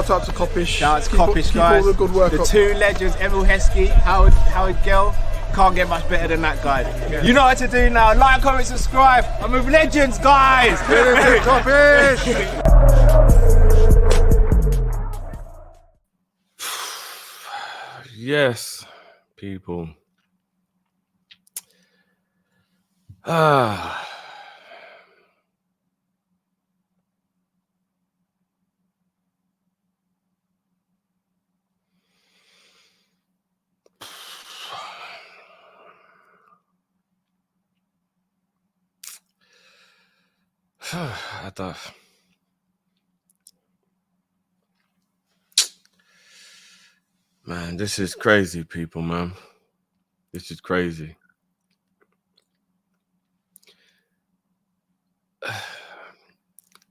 Shout out to KOP-ISH. Shout out to KOP-ISH, guys. Keep all the good work the up. two legends, Emil Heskey, Howard Gill. Can't get much better than that, guys. Yeah. You know what to do now. Like, comment, subscribe. I'm with legends, guys. KOP-ISH. Yes, people. I thought, man, this is crazy, people, man. This is crazy.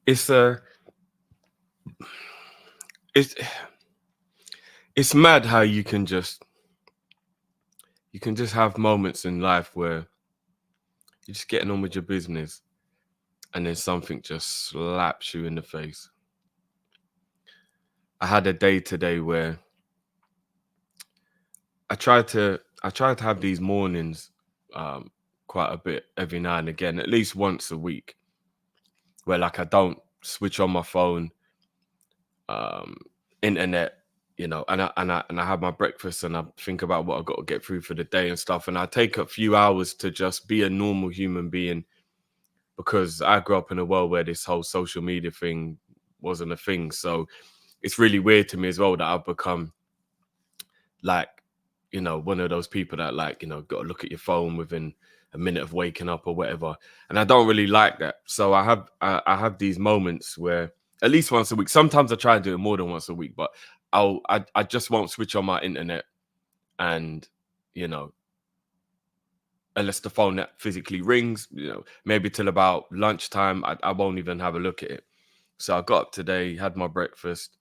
It's mad how you can just have moments in life where you're just getting on with your business and then something just slaps you in the face. I had a day today where I try to have these mornings quite a bit every now and again, at least once a week, where like I don't switch on my phone, internet, you know, and I have my breakfast and I think about what I've got to get through for the day and stuff. And I take a few hours to just be a normal human being, because I grew up in a world where this whole social media thing wasn't a thing. So it's really weird to me as well that I've become like, you know, one of those people that like, you know, got to look at your phone within a minute of waking up or whatever. And I don't really like that. So I have these moments where at least once a week, sometimes I try and do it more than once a week, but I just won't switch on my internet, and, you know, unless the phone that physically rings, you know, maybe till about lunchtime, I won't even have a look at it. So I got up today, had my breakfast,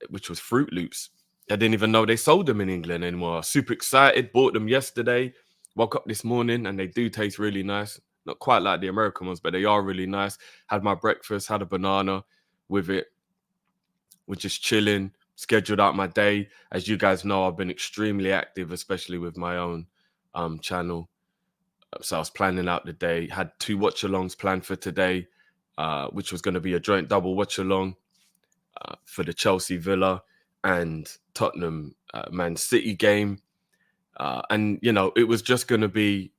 which was Fruit Loops. I didn't even know they sold them in England anymore. I was super excited, bought them yesterday, woke up this morning, and they do taste really nice. Not quite like the American ones, but they are really nice. Had my breakfast, had a banana with it, was just chilling, scheduled out my day. As you guys know, I've been extremely active, especially with my own channel. So I was planning out the day, had 2 watch-alongs planned for today, which was going to be a joint double watch-along for the Chelsea Villa and Tottenham Man City game. And, you know, it was just going to be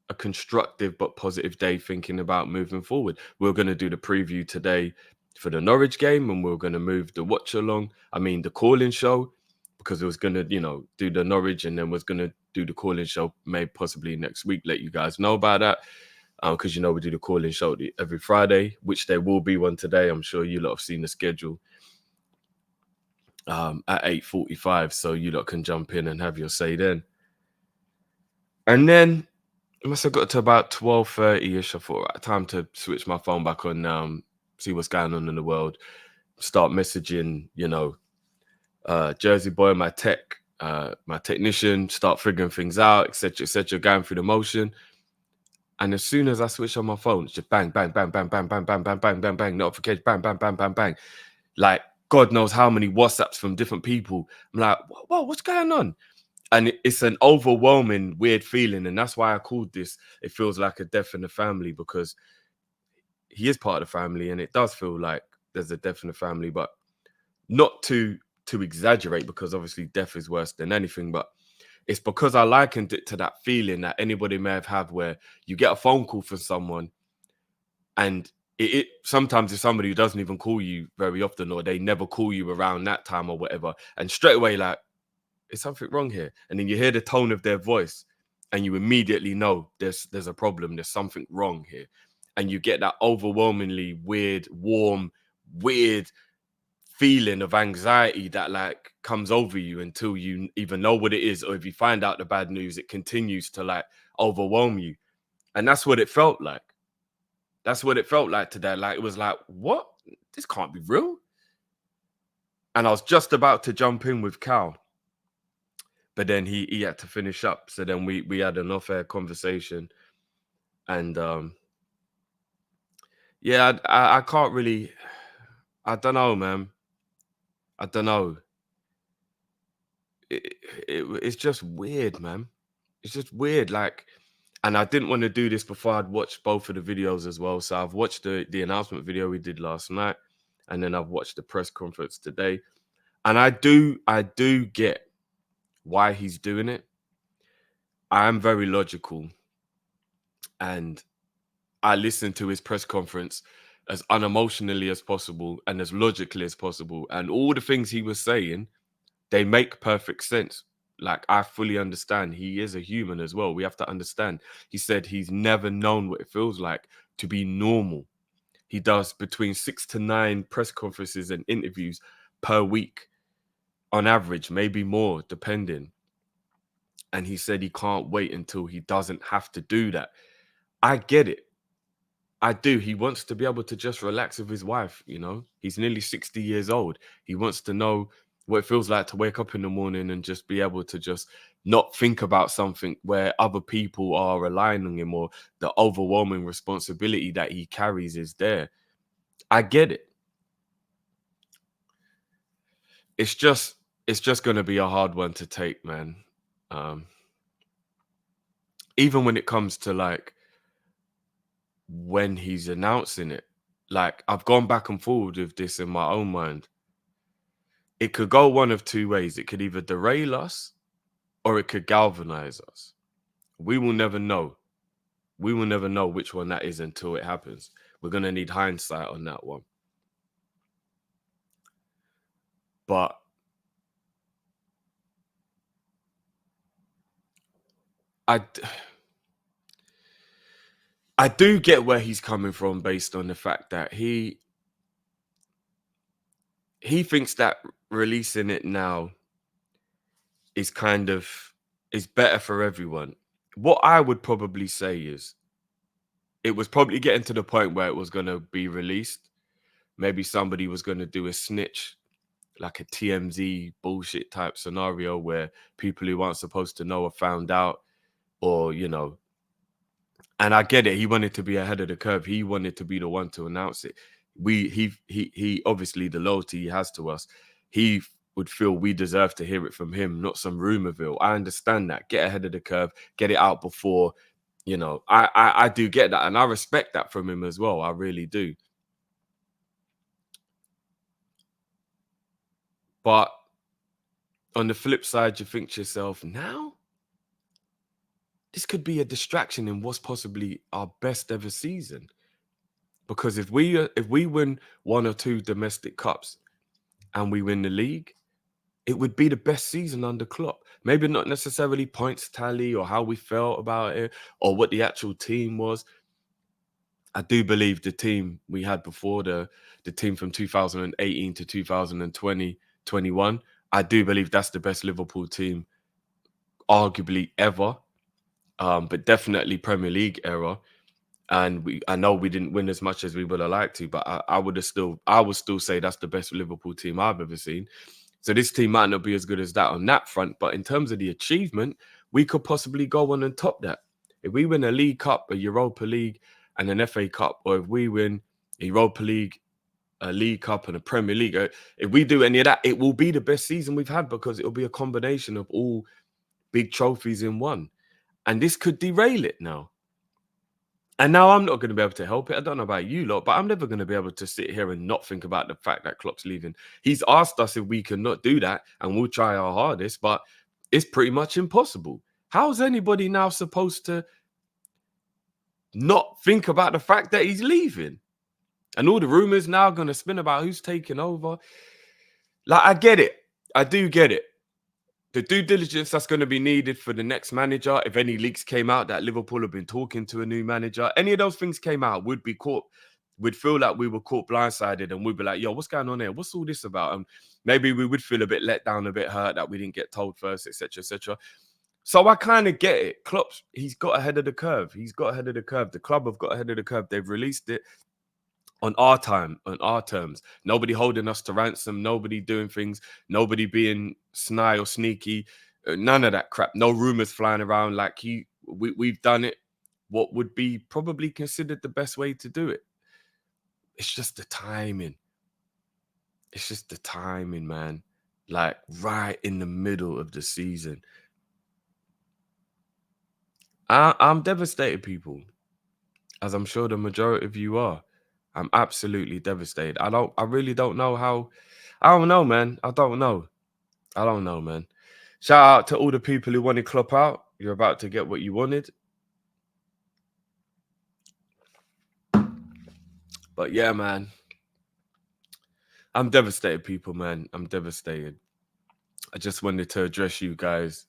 a constructive but positive day thinking about moving forward. We're going to do the preview today for the Norwich game, and we're going to move the the call-in show, because it was going to, you know, do the Norwich and then was going to do the call-in show maybe possibly next week. Let you guys know about that, because, you know, we do the call-in show every Friday, which there will be one today. I'm sure you lot have seen the schedule at 8:45, so you lot can jump in and have your say then. And then it must have got to about 12:30-ish. I thought, right, time to switch my phone back on now, see what's going on in the world, start messaging, you know, Jersey Boy, my technician, start figuring things out, etc., going through the motion. And as soon as I switch on my phone, it's just bang, bang, bang, bang, bang, bang, bang, bang, bang, bang, bang, notification, bang, bang, bang, bang, bang. Like, God knows how many WhatsApps from different people. I'm like, whoa, what's going on? And it's an overwhelming, weird feeling. And that's why I called this, it feels like a death in the family, because he is part of the family, and it does feel like there's a death in the family, but not to exaggerate, because obviously death is worse than anything, but it's because I likened it to that feeling that anybody may have had where you get a phone call from someone, and it sometimes it's somebody who doesn't even call you very often, or they never call you around that time or whatever, and straight away, like, is something wrong here? And then you hear the tone of their voice and you immediately know there's a problem, there's something wrong here. And you get that overwhelmingly weird, warm, weird feeling of anxiety that like comes over you until you even know what it is, or if you find out the bad news, it continues to like overwhelm you. And that's what it felt like. That's what it felt like today. Like, it was like, what? This can't be real. And I was just about to jump in with Cal, but then he had to finish up. So then we had an off-air conversation, and Yeah, I can't really. I don't know, man. I don't know. It's just weird, man. It's just weird. Like, and I didn't want to do this before I'd watched both of the videos as well. So I've watched the announcement video we did last night, and then I've watched the press conference today. And I do get why he's doing it. I am very logical, and I listened to his press conference as unemotionally as possible and as logically as possible. And all the things he was saying, they make perfect sense. Like, I fully understand. He is a human as well. We have to understand. He said he's never known what it feels like to be normal. He does between 6 to 9 press conferences and interviews per week on average, maybe more, depending. And he said he can't wait until he doesn't have to do that. I get it. I do. He wants to be able to just relax with his wife, you know. He's nearly 60 years old. He wants to know what it feels like to wake up in the morning and just be able to just not think about something where other people are relying on him, or the overwhelming responsibility that he carries is there. I get it. It's just going to be a hard one to take, man. Even when it comes to like when he's announcing it. Like, I've gone back and forward with this in my own mind. It could go one of two ways. It could either derail us or it could galvanize us. We will never know. We will never know which one that is until it happens. We're going to need hindsight on that one. But I do get where he's coming from based on the fact that he thinks that releasing it now is better for everyone. What I would probably say is it was probably getting to the point where it was going to be released. Maybe somebody was going to do a snitch, like a TMZ bullshit type scenario where people who aren't supposed to know are found out, or, you know. And I get it. He wanted to be ahead of the curve. He wanted to be the one to announce it. He obviously, the loyalty he has to us, he would feel we deserve to hear it from him, not some rumorville. I understand that. Get ahead of the curve, get it out before, you know. I do get that, and I respect that from him as well. I really do. But on the flip side, you think to yourself, now this could be a distraction in what's possibly our best ever season. Because if we win one or two domestic cups and we win the league, it would be the best season under Klopp. Maybe not necessarily points tally or how we felt about it or what the actual team was. I do believe the team we had before, the team from 2018 to 2020, 21, I do believe that's the best Liverpool team arguably ever, but definitely Premier League era. And I know we didn't win as much as we would have liked to, but I would still say that's the best Liverpool team I've ever seen. So this team might not be as good as that on that front, but in terms of the achievement, we could possibly go on and top that. If we win a League Cup, a Europa League, and an FA Cup, or if we win a Europa League, a League Cup, and a Premier League, if we do any of that, it will be the best season we've had because it will be a combination of all big trophies in one. And this could derail it now. And now I'm not going to be able to help it. I don't know about you lot, but I'm never going to be able to sit here and not think about the fact that Klopp's leaving. He's asked us if we can not do that, and we'll try our hardest, but it's pretty much impossible. How's anybody now supposed to not think about the fact that he's leaving? And all the rumors now going to spin about who's taking over. Like, I get it. I do get it. The due diligence that's going to be needed for the next manager, if any leaks came out that Liverpool have been talking to a new manager, any of those things came out, we'd feel like we were caught blindsided, and we'd be like, yo, what's going on here? What's all this about? And maybe we would feel a bit let down, a bit hurt that we didn't get told first, etc., etc. So I kind of get it. Klopp, he's got ahead of the curve. He's got ahead of the curve. The club have got ahead of the curve. They've released it on our time, on our terms. Nobody holding us to ransom, nobody doing things, nobody being sly or sneaky, none of that crap. No rumors flying around. Like, we've done it what would be probably considered the best way to do it. it's just the timing. It's just the timing, man. Like right in the middle of the season. I'm devastated, people, as I'm sure the majority of you are. I'm absolutely devastated. I really don't know how. I don't know, man. I don't know, man. Shout out to all the people who wanted Klopp out. You're about to get what you wanted. But yeah, man. I'm devastated, people, man. I'm devastated. I just wanted to address you guys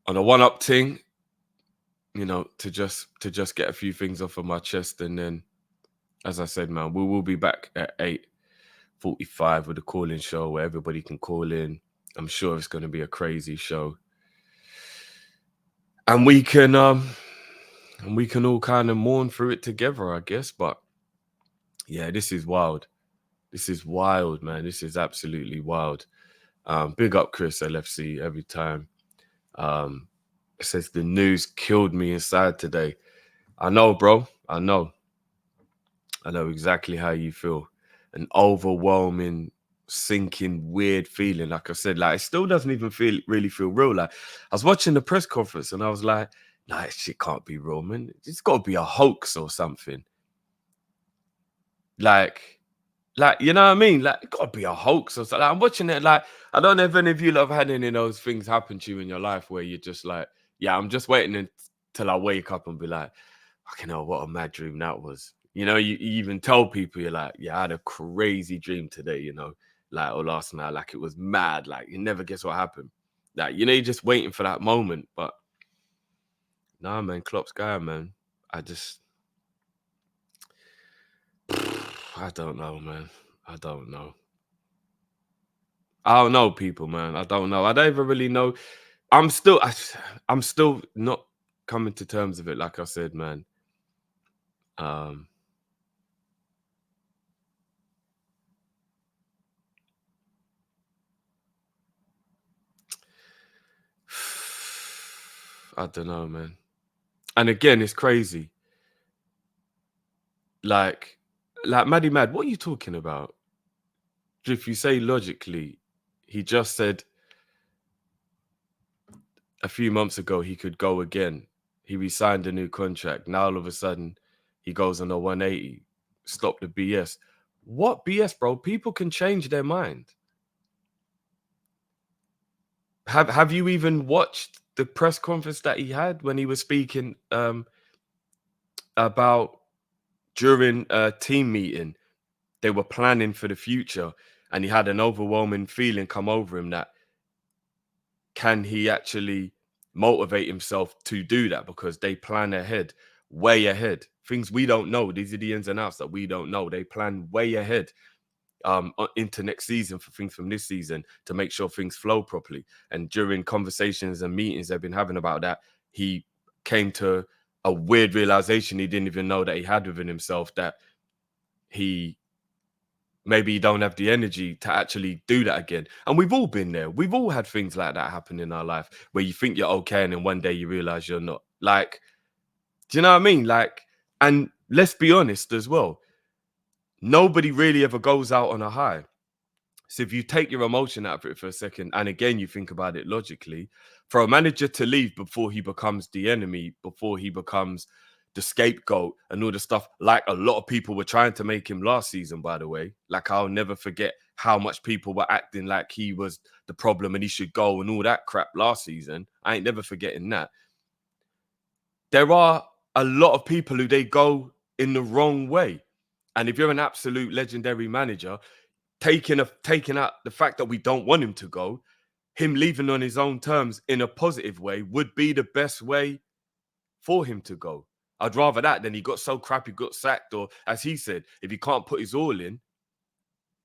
on a one-up thing, you know, to just get a few things off of my chest. And then, as I said, man, we will be back at 8:45 with a call-in show where everybody can call in. I'm sure it's going to be a crazy show. And we can all kind of mourn through it together, I guess. But yeah, this is wild. This is wild, man. This is absolutely wild. Big up Chris LFC every time. It says the news killed me inside today. I know, bro. I know exactly how you feel. An overwhelming, sinking, weird feeling. Like I said, like it still doesn't even really feel real. Like I was watching the press conference and I was like, nah, this shit can't be real, man. It's got to be a hoax or something. Like, you know what I mean? Like, it got to be a hoax or something. Like, I'm watching it. Like, I don't know if any of you have had any of those things happen to you in your life where you're just like, yeah, I'm just waiting until I wake up and be like, fucking hell, what a mad dream that was. You know, you even tell people, you're like, yeah, I had a crazy dream today, you know, like, or last night, like, it was mad. Like, you never guess what happened. Like, you know, you're just waiting for that moment. But nah, man, Klopp's guy, man. I don't know, man. I don't know. I don't know, people, man. I don't know. I don't even really know. I'm still not coming to terms with it. Like I said, man. I don't know, man. And again, it's crazy. Like Maddie Mad, what are you talking about? If you say logically, he just said a few months ago he could go again. He re-signed a new contract. Now all of a sudden he goes on a 180. Stop the BS. What BS, bro? People can change their mind. Have you even watched the press conference that he had when he was speaking about during a team meeting? They were planning for the future and he had an overwhelming feeling come over him that can he actually motivate himself to do that, because they plan ahead, way ahead. Things we don't know. These are the ins and outs that we don't know. They plan way ahead into next season for things from this season to make sure things flow properly. And during conversations and meetings they've been having about that, he came to a weird realization he didn't even know that he had within himself, that maybe you don't have the energy to actually do that again. And we've all been there. We've all had things like that happen in our life where you think you're okay and then one day you realize you're not. Like, do you know what I mean? Like, and let's be honest as well. Nobody really ever goes out on a high. So if you take your emotion out of it for a second, and again, you think about it logically, for a manager to leave before he becomes the enemy, before he becomes the scapegoat and all the stuff, like a lot of people were trying to make him last season, by the way. Like, I'll never forget how much people were acting like he was the problem and he should go and all that crap last season. I ain't never forgetting that. There are a lot of people who they go in the wrong way. And if you're an absolute legendary manager, taking out the fact that we don't want him to go, him leaving on his own terms in a positive way would be the best way for him to go. I'd rather that than he got so crap he got sacked, or as he said, if he can't put his all in,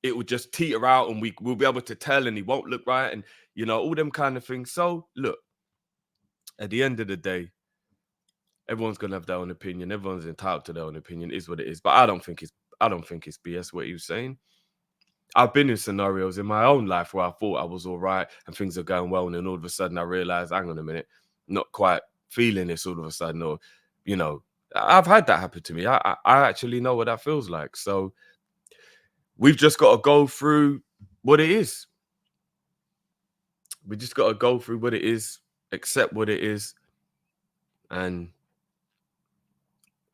it will just teeter out and we'll be able to tell and he won't look right, and you know, all them kind of things. So look, at the end of the day, everyone's gonna have their own opinion. Everyone's entitled to their own opinion. It is what it is. But I don't think it's BS what he was saying. I've been in scenarios in my own life where I thought I was all right and things are going well, and then all of a sudden I realized, hang on a minute, not quite feeling this all of a sudden, or, you know, I've had that happen to me. I actually know what that feels like. So we've just got to go through what it is. We just got to go through what it is, accept what it is, and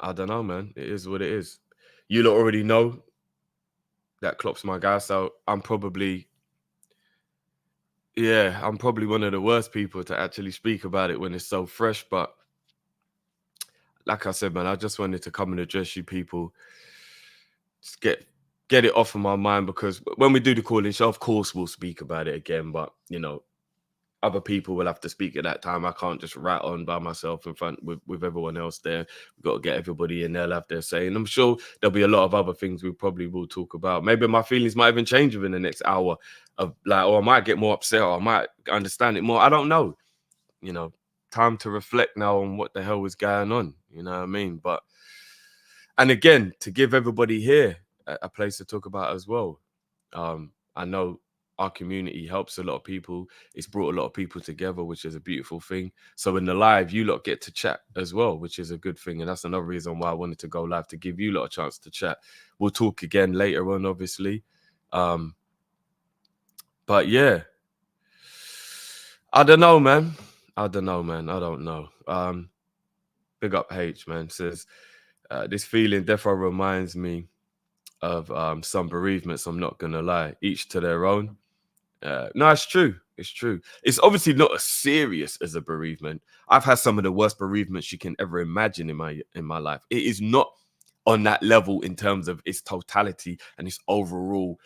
I don't know, man. It is what it is. You lot already know that Klopp's my guy, so I'm probably one of the worst people to actually speak about it when it's so fresh. But like I said, man, I just wanted to come and address you people, just get it off of my mind, because when we do the calling show, of course we'll speak about it again. But other people will have to speak at that time. I can't just rat on by myself in front with everyone else there. We've got to get everybody in there, they'll have their say. And I'm sure there'll be a lot of other things we probably will talk about. Maybe my feelings might even change within the next hour of or I might get more upset, or I might understand it more. I don't know. Time to reflect now on what the hell was going on. You know what I mean? And again, to give everybody here a place to talk about as well. I know our community helps a lot of people. It's brought a lot of people together, which is a beautiful thing. So in the live, you lot get to chat as well, which is a good thing. And that's another reason why I wanted to go live, to give you lot a chance to chat. We'll talk again later on, obviously. But yeah, I don't know, man. I don't know. Big up H, man. Says, this feeling definitely reminds me of some bereavements, I'm not going to lie. Each to their own. No, it's true. It's true. It's obviously not as serious as a bereavement. I've had some of the worst bereavements you can ever imagine in my life. It is not on that level in terms of its totality and its overall,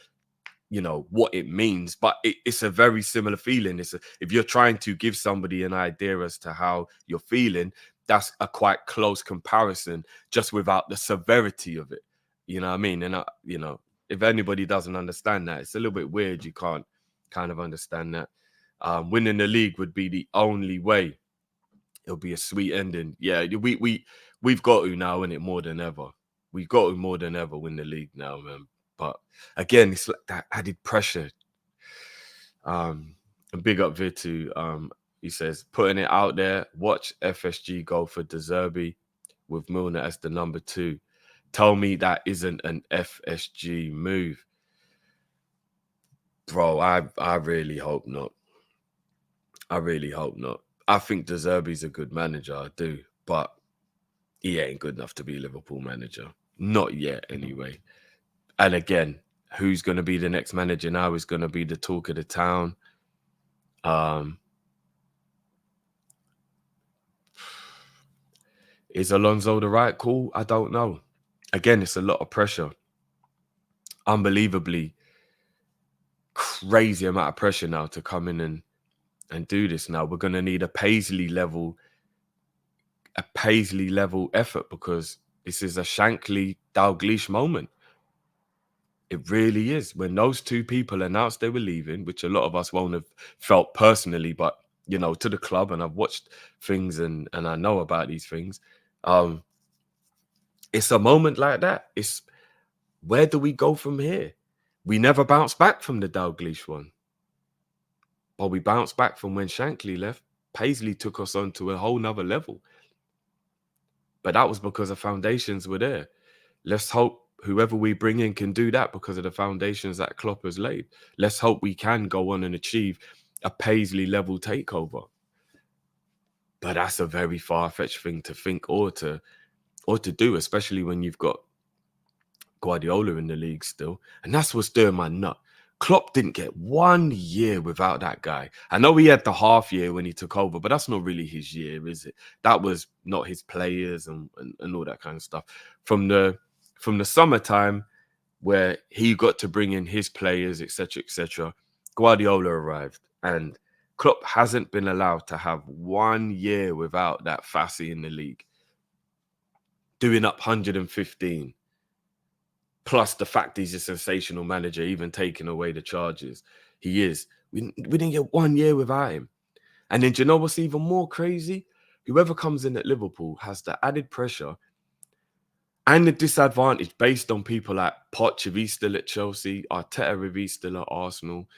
what it means. But it's a very similar feeling. If you're trying to give somebody an idea as to how you're feeling, that's a quite close comparison, just without the severity of it. You know what I mean? And if anybody doesn't understand that, it's a little bit weird. You can't kind of understand that. Winning the league would be the only way. It'll be a sweet ending. Yeah, we've got to now, innit, more than ever. We've got to more than ever win the league now, man. But again, it's like that added pressure. And big up Vitu. He says, putting it out there, watch FSG go for De Zerbi with Milner as the number 2. Tell me that isn't an FSG move. Bro, I really hope not. I really hope not. I think De Zerbi's a good manager, I do. But he ain't good enough to be Liverpool manager. Not yet, anyway. And again, who's going to be the next manager now is going to be the talk of the town. Is Alonso the right call? I don't know. Again, it's a lot of pressure. Unbelievably crazy amount of pressure now to come in and do this now. We're going to need a Paisley level effort, because this is a Shankly Dalglish moment. It really is. When those two people announced they were leaving, which a lot of us won't have felt personally, but to the club, and I've watched things and I know about these things. It's a moment like that. It's, where do we go from here? We never bounced back from the Dalglish one. But we bounced back from when Shankly left. Paisley took us on to a whole nother level. But that was because the foundations were there. Let's hope whoever we bring in can do that because of the foundations that Klopp has laid. Let's hope we can go on and achieve a Paisley level takeover. But that's a very far-fetched thing to think or to do, especially when you've got Guardiola in the league still. And that's what's doing my nut. Klopp didn't get 1 year without that guy. I know he had the half year when he took over, but that's not really his year, is it? That was not his players and all that kind of stuff. From the summertime where he got to bring in his players, etc., Guardiola arrived. And Klopp hasn't been allowed to have 1 year without that Fassi in the league. Doing up 115. Plus the fact he's a sensational manager, even taking away the charges. He is. We didn't get 1 year without him. And then do you know what's even more crazy? Whoever comes in at Liverpool has the added pressure and the disadvantage based on people like Poch, if he's still at Chelsea, Arteta, if he's still at Arsenal,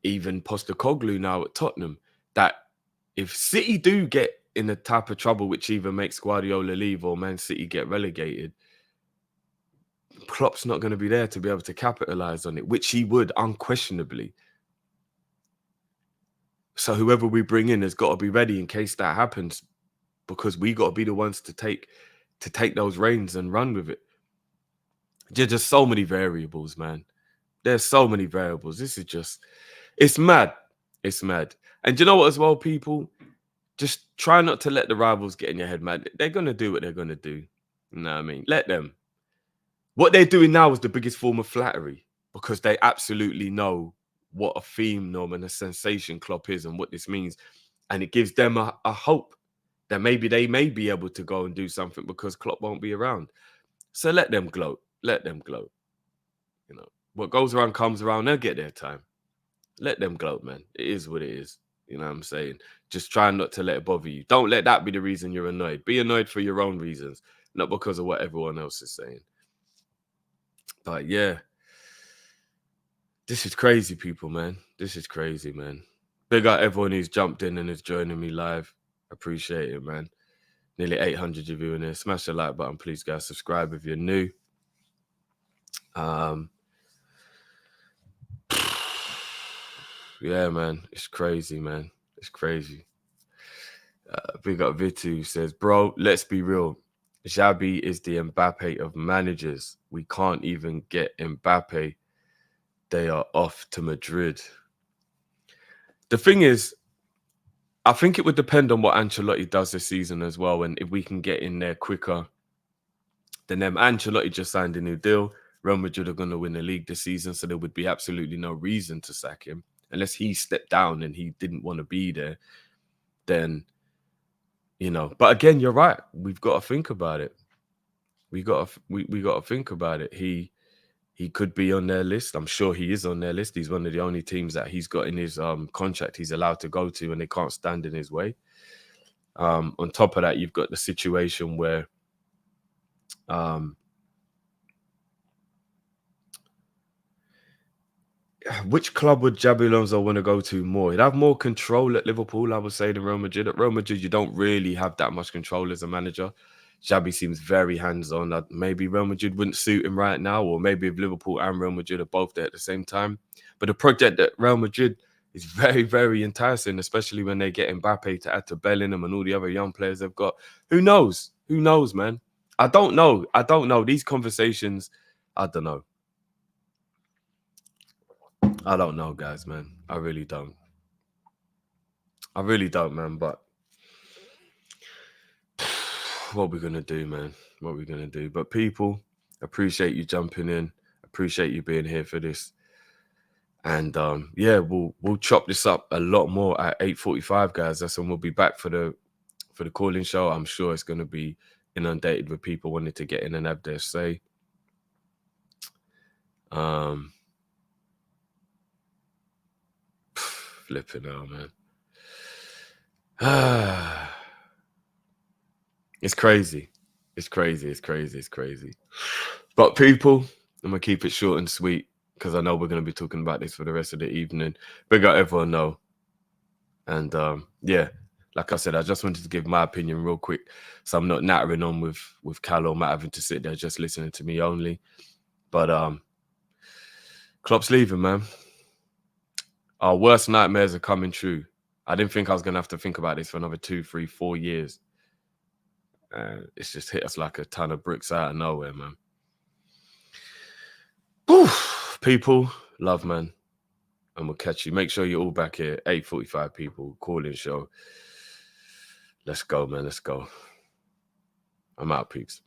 even Postecoglou now at Tottenham, that if City do get in the type of trouble which either makes Guardiola leave or Man City get relegated, Klopp's not going to be there to be able to capitalize on it, which he would unquestionably. So whoever we bring in has got to be ready in case that happens, because we got to be the ones to take those reins and run with it. There's just so many variables, man. There's so many variables. This is just, it's mad. It's mad. And you know what as well, people? Just try not to let the rivals get in your head, man. They're going to do what they're going to do. You know what I mean? Let them. What they're doing now is the biggest form of flattery, because they absolutely know what a phenom and a sensation Klopp is and what this means. And it gives them a hope that maybe they may be able to go and do something because Klopp won't be around. So let them gloat. Let them gloat. You know, what goes around comes around. They'll get their time. Let them gloat, man. It is what it is. You know what I'm saying? Just try not to let it bother you. Don't let that be the reason you're annoyed. Be annoyed for your own reasons, not because of what everyone else is saying. But yeah, this is crazy, people, man. This is crazy, man. Big up everyone who's jumped in and is joining me live. Appreciate it, man. Nearly 800 of you in there. Smash the like button, please, guys. Subscribe if you're new. Yeah, man. It's crazy, man. It's crazy. Big up Vitu says, bro, let's be real. Xabi is the Mbappe of managers. We can't even get Mbappe. They are off to Madrid. The thing is, I think it would depend on what Ancelotti does this season as well. And if we can get in there quicker than them. Ancelotti just signed a new deal. Real Madrid are going to win the league this season, so there would be absolutely no reason to sack him. Unless he stepped down and he didn't want to be there, then, you know. But again, you're right. We've got to think about it. We got to think about it. He could be on their list. I'm sure he is on their list. He's one of the only teams that he's got in his contract he's allowed to go to, and they can't stand in his way. On top of that, you've got the situation where which club would Xabi Alonso want to go to more? He'd have more control at Liverpool, I would say, than Real Madrid. At Real Madrid, you don't really have that much control as a manager. Xabi seems very hands-on. Maybe Real Madrid wouldn't suit him right now, or maybe if Liverpool and Real Madrid are both there at the same time. But the project at Real Madrid is very, very enticing, especially when they get Mbappe to add to Bellingham and all the other young players they've got. Who knows? Who knows, man? I don't know. I don't know. These conversations, I don't know. I don't know, guys, man. I really don't. I really don't, man. But what we're going to do, man? What we're going to do? But people, appreciate you jumping in. Appreciate you being here for this. And yeah, we'll chop this up a lot more at 8:45, guys. That's when we'll be back for the call-in show. I'm sure it's going to be inundated with people wanting to get in and have their say. Flipping out, man. It's crazy. It's crazy. It's crazy. It's crazy. But people, I'm going to keep it short and sweet because I know we're going to be talking about this for the rest of the evening. Big up everyone know. And yeah, like I said, I just wanted to give my opinion real quick. So I'm not nattering on with Callum, not having to sit there just listening to me only. But Klopp's leaving, man. Our worst nightmares are coming true. I didn't think I was going to have to think about this for another 2, 3, 4 years. It's just hit us like a ton of bricks out of nowhere, man. Whew. People, love, man. And we'll catch you. Make sure you're all back here. 8:45, people. Call-in show. Let's go, man. Let's go. I'm out, peeps.